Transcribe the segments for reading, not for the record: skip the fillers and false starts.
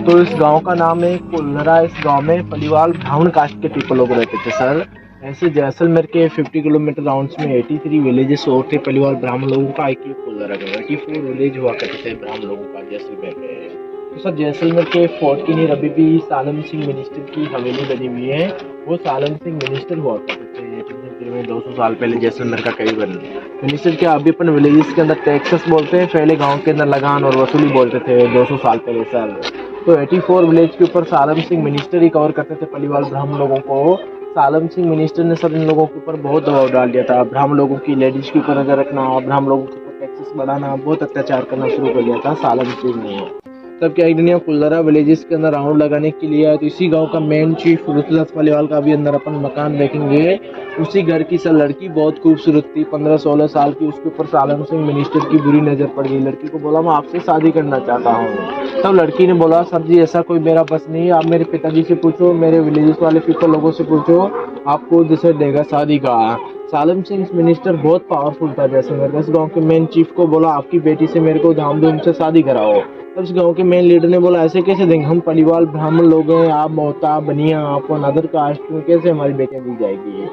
तो इस गांव का नाम है कुल्लरा। इस गांव में पलीवाल ब्राह्मण कास्ट के पीपल लोग रहते थे सर। ऐसे जैसलमेर के 50 किलोमीटर राउंड्स में 83 विलेजेस और थे पलीवाल ब्राह्मण लोगों का। एक ही कुल्लरा का 84 विलेज हुआ करते थे ब्राह्मण लोगों का जैसलमेर में। तो सर जैसलमेर के फोर्ट की नींव अभी भी सालम सिंह मिनिस्टर की हवेली बनी हुई है। वो सालम सिंह मिनिस्टर हुआ करते थे 200 साल पहले जैसलमेर का करीबन। मिनिस्टर क्या अभी अपन विलेजेस के अंदर टैक्सेस बोलते हैं, पहले गांव के अंदर लगान और वसूली बोलते थे 200 साल पहले सर। तो 84 विलेज के ऊपर सालम सिंह मिनिस्टर ही कवर करते थे पलीवाल ब्राह्मण लोगों को। सालम सिंह मिनिस्टर ने सर इन लोगों के ऊपर बहुत दबाव डाल दिया था। ब्राह्मण लोगों की लेडीज के ऊपर नजर रखना, ब्राह्मण लोगों के ऊपर टैक्सेस बढ़ाना, बहुत अत्याचार करना शुरू कर दिया था सालम सिंह ने। तब क्या एक दिन यहाँ कुल्लरा विलेजेस के अंदर राउंड लगाने के लिए आया। तो इसी गांव का मेन चीफ रुतलत पलीवाल का भी अंदर अपन मकान देखेंगे। उसी घर की सर लड़की बहुत खूबसूरत थी, 15-16 साल की। उसके ऊपर सालम सिंह मिनिस्टर की बुरी नजर पड़ गई। लड़की को बोला मैं आपसे शादी करना चाहता हूँ। तब लड़की ने बोला सर जी ऐसा कोई मेरा बस नहीं है, आप मेरे पिताजी से पूछो, मेरे विलेजेस वाले पीपल लोगों से पूछो, आपको डिसाइड देगा शादी का। सालम सिंह मिनिस्टर बहुत पावरफुल था जैसे मेरे इस गांव के मेन चीफ को बोला आपकी बेटी से मेरे को धाम-धूम से शादी कराओ। तब इस गांव के मेन लीडर ने बोला ऐसे कैसे देंगे, हम पलीवाल ब्राह्मण लोग हैं, आप मोहता बनिया, आपको अनदर कास्ट में कैसे हमारी बेटियां दी जाएगी।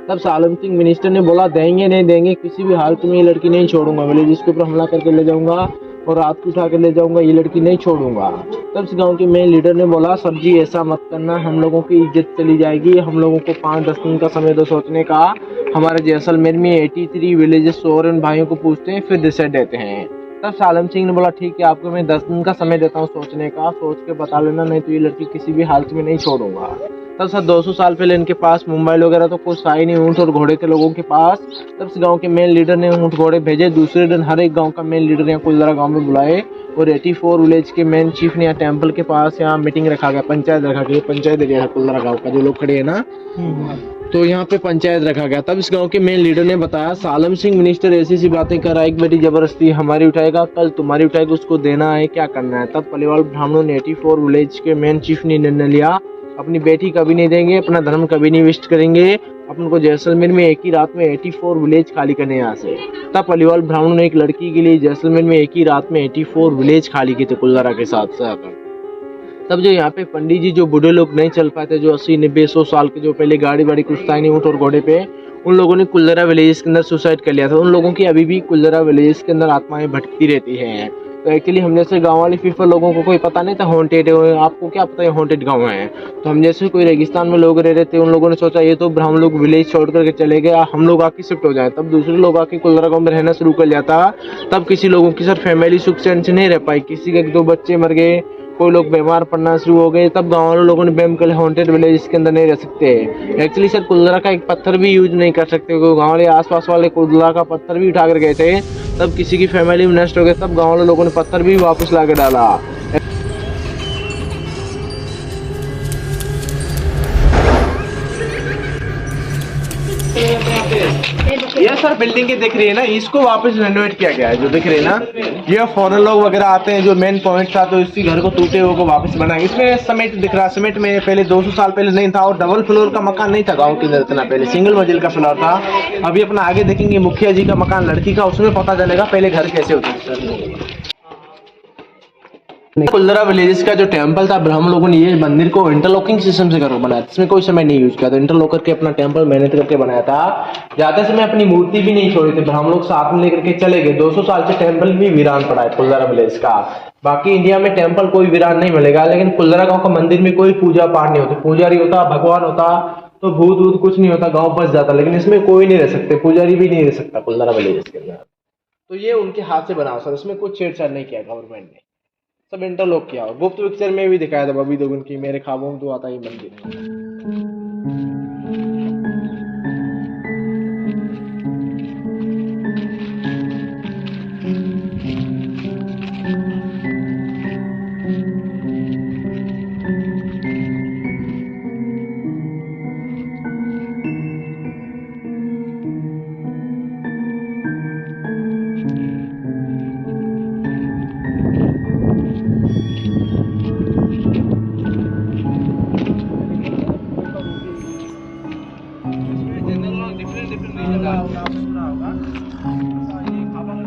तब सालम सिंह मिनिस्टर ने बोला देंगे नहीं देंगे, किसी भी हालत में ये लड़की नहीं छोड़ूंगा, विलेज के ऊपर हमला करके ले जाऊंगा और रात को उठा के ले जाऊंगा, ये लड़की नहीं छोड़ूंगा। तब इस गांव के मेन लीडर ने बोला सर जी ऐसा मत करना, हम लोगों की इज्जत चली जाएगी, हम लोगों को 5-10 दिन का समय दो सोचने का। हमारे जैसलमेर में 83 विलेजेस और उन भाइयों को पूछते हैं फिर डिसाइड देते हैं। तब सालम सिंह ने बोला ठीक है आपको मैं 10 दिन का समय देता हूँ सोचने का, सोच के बता लेना, नहीं तो ये लड़की किसी भी हालत में नहीं छोड़ूंगा। तब सर 200 साल पहले इनके पास मोबाइल वगैरह तो कुछ था ही नहीं, ऊँट और घोड़े थे लोगों के पास। तब इस गांव के मेन लीडर ने ऊँट घोड़े भेजे। दूसरे दिन हर एक गांव का मेन लीडर यहाँ कुल्लरा गांव में बुलाए और 84 विलेज के मेन चीफ ने यहाँ टेम्पल के पास यहाँ मीटिंग रखा गया, पंचायत रखा गया। पंचायत एरिया है कुल्लरा गाँव का, जो लोग खड़े है ना, तो यहाँ पे पंचायत रखा गया। तब इस गांव के मेन लीडर ने बताया सालम सिंह मिनिस्टर ऐसी सी बातें कर रहा है, एक बेटी जबरदस्ती हमारी उठाएगा, कल तुम्हारी उठाएगा, उसको देना है, क्या करना है। तब पलीवाल ब्राह्मणों ने 84 विलेज के मेन चीफ ने निर्णय लिया अपनी बेटी कभी नहीं देंगे, अपना धर्म कभी नहीं वेस्ट करेंगे, अपन को जैसलमेर में एक ही रात में 84 विलेज खाली करने यहाँ से। तब पलीवाल ब्राह्मणों ने एक लड़की के लिए जैसलमेर में एक ही रात में 84 विलेज खाली किए थे कुल्लरा के साथ साथ। तब जो यहाँ पे पंडित जी जो बूढ़े लोग नहीं चल पाए थे, जो 80-90-100 साल के, जो पहले गाड़ी वाड़ी कुछ था नहीं ऊँट और घोड़े पे, उन लोगों ने कुल्लरा विलेज के अंदर सुसाइड कर लिया था। उन लोगों की अभी भी कुल्लरा विलेज के अंदर आत्माएं भटकती रहती हैं। तो एक्चुअली हम जैसे गांव वाले पीपल लोगों को कोई पता नहीं था हॉन्टेड है, आपको क्या पता है हॉन्टेड गांव है। तो हम जैसे कोई रेगिस्तान में लोग रह रहे थे, उन लोगों ने सोचा ये तो ब्राह्मण लोग विलेज छोड़ करके चले गए, हम लोग आके शिफ्ट हो जाए। तब दूसरे लोग आके कुल्लरा गांव में रहना शुरू कर लिया था। तब किसी लोगों की सर फैमिली सुख चैन से नहीं रह पाई, किसी के 2 बच्चे मर गए, कोई लोग बीमार पड़ना शुरू हो गए। तब गाँव वाले लोगों ने बैम कर हॉन्टेड विलेज के अंदर नहीं रह सकते। एक्चुअली सर कुल्लरा का एक पत्थर भी यूज नहीं कर सकते, क्योंकि गाँव वाले आसपास वाले कुल्लरा का पत्थर भी उठा कर गए थे। तब किसी की फैमिली में नष्ट हो गए, तब गाँव वाले लोगों ने पत्थर भी वापस ला के डाला। ये सर बिल्डिंग दिख रही है ना, इसको वापस रेनोवेट किया गया है, जो दिख रही है ना, ये फॉरेन लोग वगैरह आते हैं, जो मेन पॉइंट था, तो इसी घर को टूटे हुए को वापस बनाया। इसमें सीमेंट दिख रहा है, सीमेंट में पहले 200 साल पहले नहीं था, और डबल फ्लोर का मकान नहीं था गांव के अंदर इतना, पहले सिंगल मंजिल का फ्लोर था। अभी अपना आगे देखेंगे मुखिया जी का मकान लड़की का, उसमें पता चलेगा पहले घर कैसे होते। कुल्लरा विलेजेस का जो टेंपल था, ब्राह्मण लोगों ने ये मंदिर को इंटरलॉकिंग सिस्टम से करके बनाया, इसमें कोई समय नहीं यूज किया था, इंटरलॉक करके अपना टेंपल मेहनत करके बनाया था। जाते समय अपनी मूर्ति भी नहीं छोड़ी थी, ब्राह्मण लोग साथ में लेकर के चले गए। 200 साल से टेंपल भी वीरान पड़ा है कुल्लरा विलेज का। बाकी इंडिया में टेंपल कोई वीरान नहीं मिलेगा, लेकिन कुल्लरा गांव का मंदिर में कोई पूजा पाठ नहीं होती, पुजारी होता, भगवान होता, तो भूत वूत कुछ नहीं होता, गाँव बच जाता। लेकिन इसमें कोई नहीं रह सकते, पुजारी भी नहीं रह सकता कुल्लरा विलेज के अंदर। तो ये उनके हाथ से बना सर, इसमें कुछ छेड़छाड़ नहीं किया गवर्नमेंट ने, सब इंटरलॉक किया। गुप्त पिक्चर में भी दिखाया था बॉबी देओल की, मेरे ख्वाबों में तो आता ही मंदिर।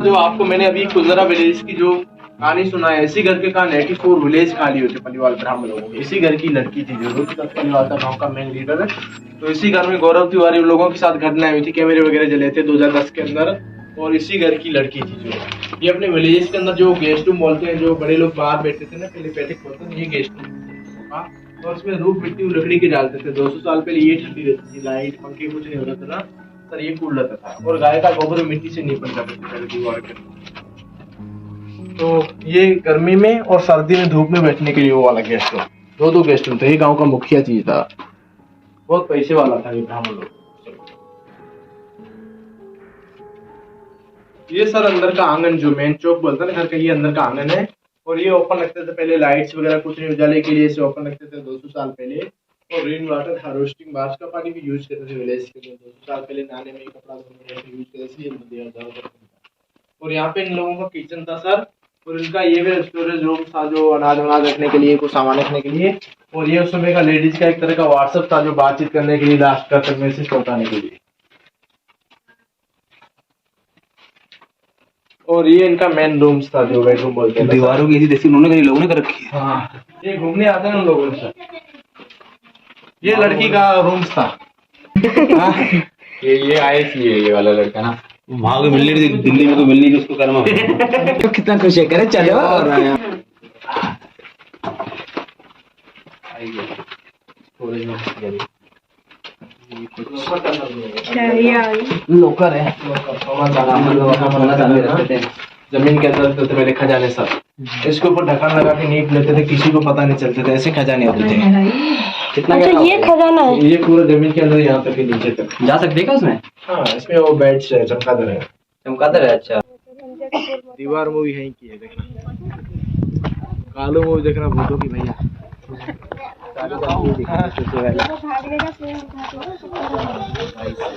जो आपको मैंने अभी कुल्लरा विलेज की जो कहानी सुना है, इसी घर के कहानी 84 विलेज खाली होते पलिवाल ब्राह्मण लोगों के। इसी घर की लड़की थी जो रुचि दत्त पलिवाल था, गांव का मेन लीडर है। तो इसी घर में गौरव तिवारी लोगों के साथ घटनाएं हुई थी, कैमरे वगैरह जले थे 2010 के अंदर। और इसी घर की लड़की थी जो ये अपने विलेज के अंदर जो गेस्ट रूम बोलते हैं, जो बड़े लोग बाहर बैठते थे ना, पहले पैठक बोलते थे, ये गेस्ट रूम था। और उसमें रूप मिट्टी लकड़ी के डालते थे। 200 साल पहले ये ठंडी रहती थी, लाइट पंखे कुछ नहीं होता था सर, ये कूल रहता था। और गाय का गोबर मिट्टी से नीपन करते थे दीवार के। तो ये गर्मी में और सर्दी में धूप में बैठने के लिए वो वाला गेस्ट रूम, दो गेस्ट रूम थे। ये गांव का मुखिया चीज था, बहुत पैसे वाला था ये ब्राह्मण लोग। ये सर अंदर का आंगन, जो मेन चौक बोलता है ना घर का, ये अंदर का आंगन है। और ये ओपन रखते थे पहले, लाइट्स वगैरह कुछ नहीं, उजाले के लिए इसे ओपन रखते थे 200 साल पहले। और रेन वाटर हार्वेस्टिंग, बारिश का पानी भी यूज करते थे विलेज के लिए 200 साल पहले, नहाने में, कपड़ा धोने में यूज करते थे, इसलिए दिया। और यहाँ पे इन लोगों का किचन था सर। और इनका ये भी स्टोरेज रूम था, जो अनाज वनाज रखने के लिए, कुछ सामान रखने के लिए। और ये उस समय का लेडीज का एक तरह का व्हाट्सएप था, जो बातचीत करने के लिए, लास्ट तक मैसेज पहुंचाने के लिए। और ये इनका मेन रूम्स था, जो बेडरूम बोलते हैं। दीवारों की ऐसी जैसी उन्होंने कई लोगों ने कर रखी है। हाँ, ये घूमने आते हैं उन लोगों से। ये लड़की का रूम्स था। ये आए थी ये वाला लड़का ना, वहां को मिलने दिल्ली में तो मिलने की उसको कर्म। तो कितना खुश है, करे चलो। और लोकर है, जमीन के अंदर रखते थे पहले खजाने सब। इसके ऊपर ढक्कन लगा के नींव लेते थे, किसी को पता नहीं चलते थे, ऐसे खजाने होते थे। कितना अच्छा ये खजाना है, ये पूरा जमीन के अंदर यहाँ तक नीचे तक जा सकते क्या उसमें? हाँ, इसमें वो बेड्स है, चमकादड़ है। चमकादड़ है, अच्छा। दीवार मूवी है की है, देखना कालू मूवी देखना, भूतों की भैया।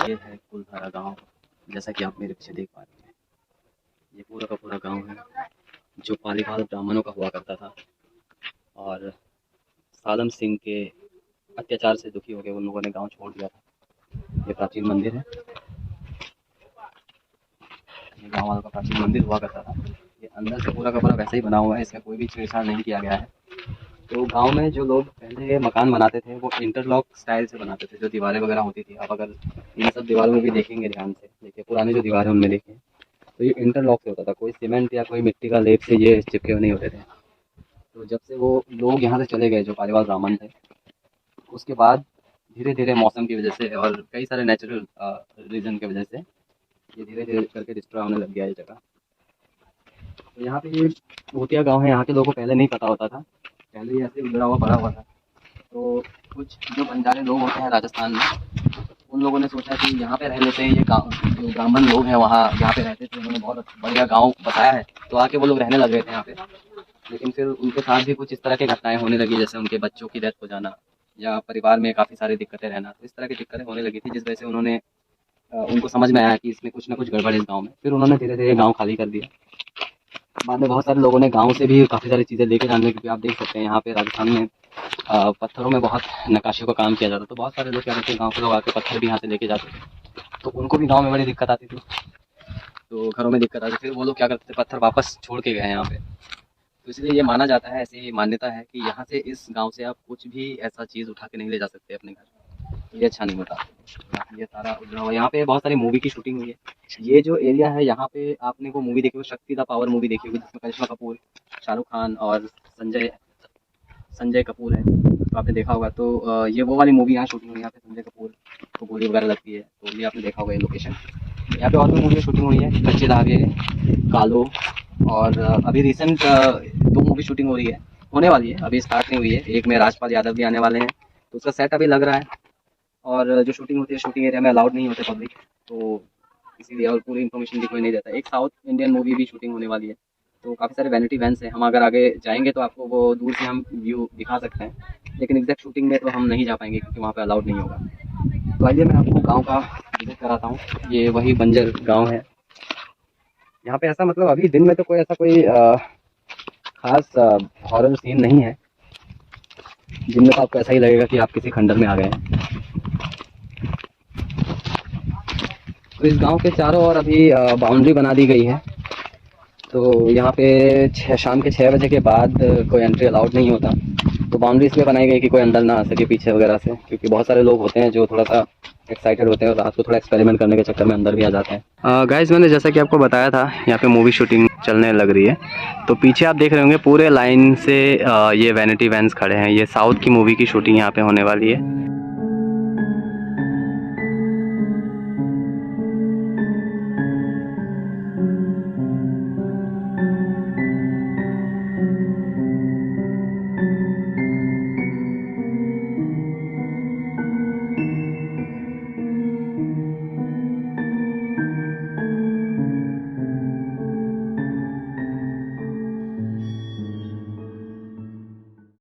ये है कुलधारा गांव, जैसा कि आप मेरे पीछे देख पा रहे हैं। ये पूरा का पूरा गांव है, जो पालीवाल ब्राह्मणों का हुआ करता था। और सालम सिंह के अत्याचार से दुखी हो गए उन लोगों ने गांव छोड़ दिया था। ये प्राचीन मंदिर है, ये गांव वालों का प्राचीन मंदिर हुआ करता था। ये अंदर से पूरा का पूरा वैसे ही बना हुआ है, इसमें कोई भी छेड़छाड़ नहीं किया गया है। तो गांव में जो लोग पहले मकान बनाते थे वो इंटरलॉक स्टाइल से बनाते थे, जो दीवारें वगैरह होती थी। आप अगर इन सब दीवारों में भी देखेंगे ध्यान से, देखिए पुरानी जो दीवारें उनमें देखें तो ये इंटरलॉक से होता था, कोई सीमेंट या कोई मिट्टी का लेप से ये चिपके हुए नहीं होते थे। तो जब से वो लोग यहाँ से चले गए, जो पालीवाल ब्राह्मण थे, उसके बाद धीरे धीरे मौसम की वजह से और कई सारे नेचुरल रीजन की वजह से ये धीरे धीरे करके डिस्ट्रॉय होने लग गया ये जगह। तो यहाँ पे ये भूतिया गांव है, यहाँ के लोगों को पहले नहीं पता होता था, पहले ये ऐसे उजड़ा हुआ पड़ा हुआ था। तो कुछ जो बंजारे लोग होते हैं राजस्थान में, उन लोगों ने सोचा कि यहाँ पे रह लेते हैं। ये गाँव जो ब्राह्मण लोग हैं वहाँ यहाँ पे रहते थे, उन्होंने बहुत बढ़िया गाँव बताया है, तो आके वो लोग रहने लग गए थे यहाँ पे। लेकिन फिर उनके साथ भी कुछ इस तरह की घटनाएं होने लगी, जैसे उनके बच्चों की डेथ हो जाना या परिवार में काफ़ी सारी दिक्कतें रहना। तो इस तरह की दिक्कतें होने लगी थी, जिस वजह से उन्होंने उनको समझ में आया कि इसमें कुछ ना कुछ गड़बड़ है इस गाँव में। फिर उन्होंने धीरे धीरे गाँव खाली कर दिया। बाद में बहुत सारे लोगों ने गांव से भी काफ़ी सारी चीज़ें लेके जाने, क्योंकि आप देख सकते हैं यहाँ पे राजस्थान में पत्थरों में बहुत नक्काशियों का काम किया जाता है। तो बहुत सारे लोग क्या करते हैं, गांव के लोग आके पत्थर भी यहाँ से लेके जाते थे। तो उनको भी गांव में बड़ी दिक्कत आती थी, तो घरों में दिक्कत आती। फिर वो लोग क्या करते थे, पत्थर वापस छोड़ के गए यहाँ पे। तो इसलिए ये माना जाता है, ऐसी मान्यता है कि यहाँ से, इस गाँव से आप कुछ भी ऐसा चीज़ उठा के नहीं ले जा सकते अपने घर, ये अच्छा नहीं होता। ये सारा उजड़ा हुआ, यहाँ पे बहुत सारी मूवी की शूटिंग हुई है। ये जो एरिया है यहाँ पे, आपने वो मूवी देखी होगी, शक्ति द पावर मूवी देखी होगी, जिसमें करिश्मा कपूर, शाहरुख खान और संजय कपूर है, तो आपने देखा होगा। तो ये वो वाली मूवी यहाँ शूटिंग हुई है। यहाँ पे संजय कपूर को गोली वगैरह लगती है, तो ये आपने देखा होगा ये लोकेशन। यहाँ पे और भी मूवी शूटिंग हुई है, कच्चे धागे, कालो, और अभी रिसेंट 2 मूवी शूटिंग हो रही है, होने वाली है, अभी स्टार्ट नहीं हुई है। एक में राजपाल यादव भी आने वाले हैं, तो उसका सेट अभी लग रहा है। और जो शूटिंग होती है, शूटिंग एरिया में अलाउड नहीं होते पब्लिक, तो इसीलिए, और पूरी इन्फॉर्मेशन भी कोई नहीं देता। एक साउथ इंडियन मूवी भी शूटिंग होने वाली है, तो काफ़ी सारे वैनिटी वैन्स हैं। हम अगर आगे जाएंगे तो आपको वो दूर से हम व्यू दिखा सकते हैं, लेकिन एग्जैक्ट शूटिंग में तो हम नहीं जा पाएंगे, क्योंकि वहाँ पे अलाउड नहीं होगा। तो आइए मैं आपको गाँव का विजिट कराता हूँ। ये वही बंजर गाँव है। यहाँ पे ऐसा, मतलब अभी दिन में तो कोई ऐसा कोई खास हॉरर सीन नहीं है, जिनमें तो आपको ऐसा ही लगेगा कि आप किसी खंडर में आ गए हैं। तो इस गांव के चारों ओर अभी बाउंड्री बना दी गई है, तो यहाँ पे शाम के 6 बजे के बाद कोई एंट्री अलाउड नहीं होता। तो बाउंड्री इसलिए बनाई गई कि कोई अंदर ना आ सके पीछे वगैरह से, क्योंकि बहुत सारे लोग होते हैं जो थोड़ा सा एक्साइटेड होते हैं और रात को थोड़ा एक्सपेरिमेंट करने के चक्कर में अंदर भी आ जाते हैं। गाइस, मैंने जैसा कि आपको बताया था यहाँ पे मूवी शूटिंग चलने लग रही है। तो पीछे आप देख रहे होंगे पूरे लाइन से ये वैनिटी वैन्स खड़े हैं। ये साउथ की मूवी की शूटिंग यहाँ पे होने वाली है।